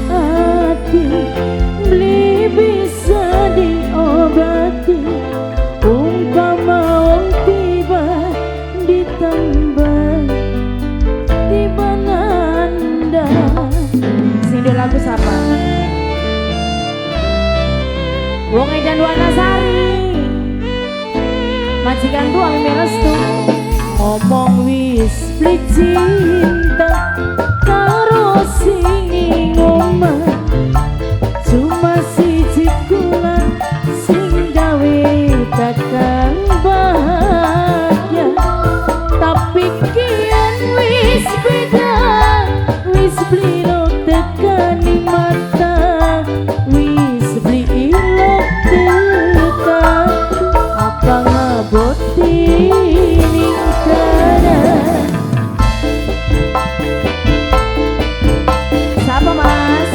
hati, beli bisa diobati. Umpama wong tiba ditambah tiba nanda. Sing lagu siapa? Wong Edan Wanasari, majikan tua meres tuh. Ngomong wis beli cinta karo sing ngomong, cuma siji kula sing gawe takkan bahagia. Tapi kian wis beda, wis beli lo tekani mata, wis beli ilok tekan. Apa ngaboti ning kana? Siapa mas?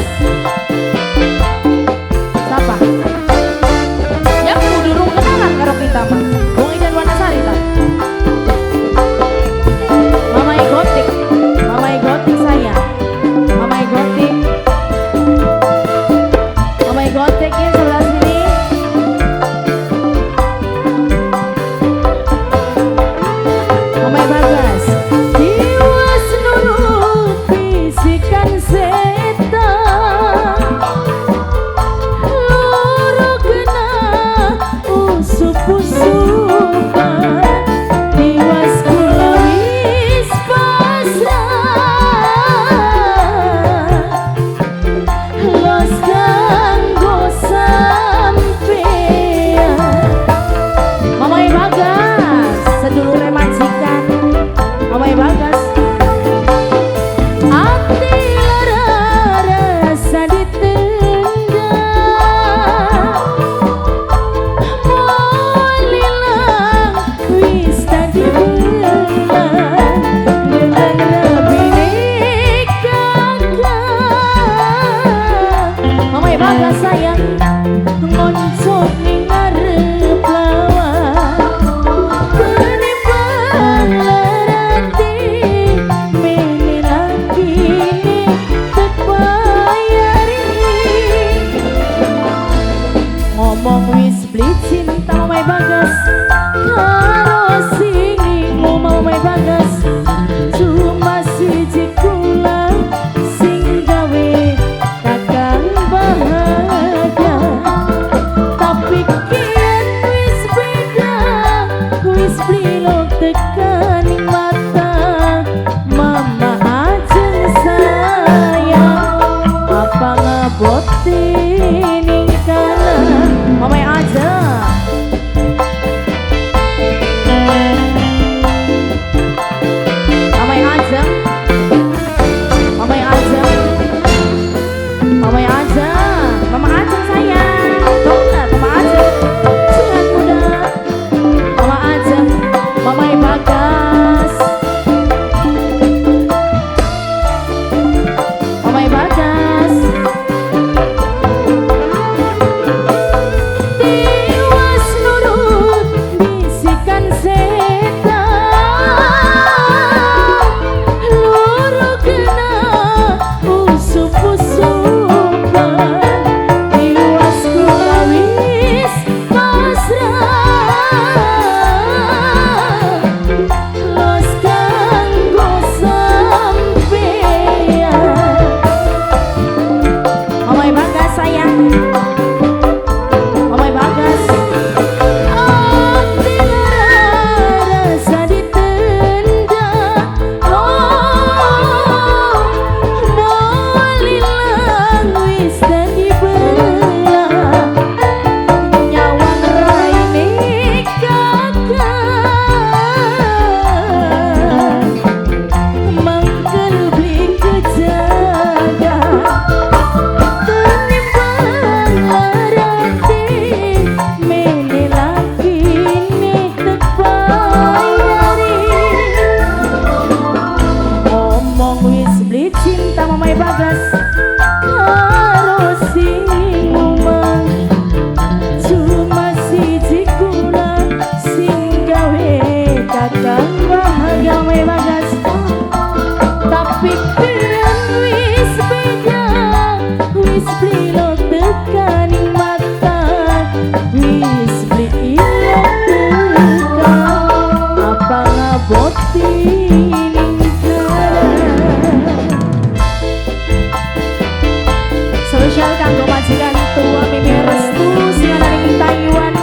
spesial kanggo majikan tua Mimi Restu sing ana ning Taiwan.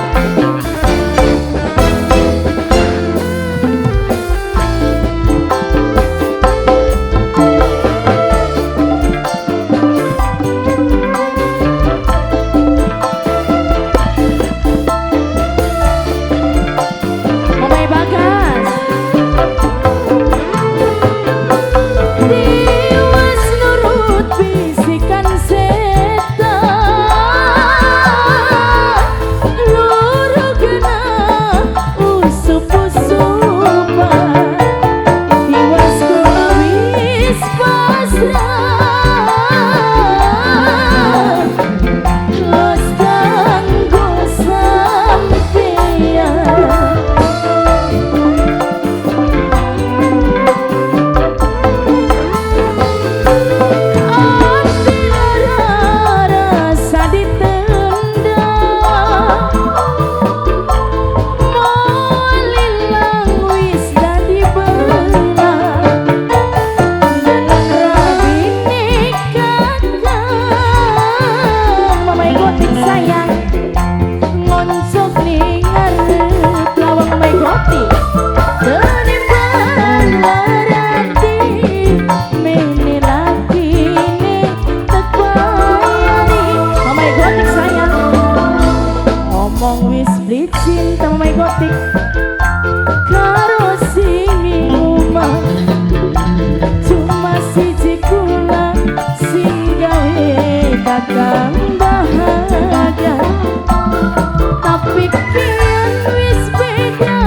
Cinta Mamai Gotik karo sing omah cuma siji kula sing gawe kakang bahagia tapi kian wis beda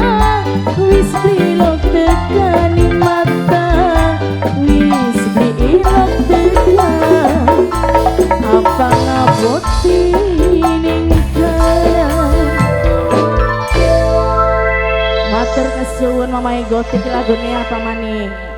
wis bilok tekani mata wis bilok tekan apa ngaboti ning matur kesuwun Mamai Gotik lagune apa maning.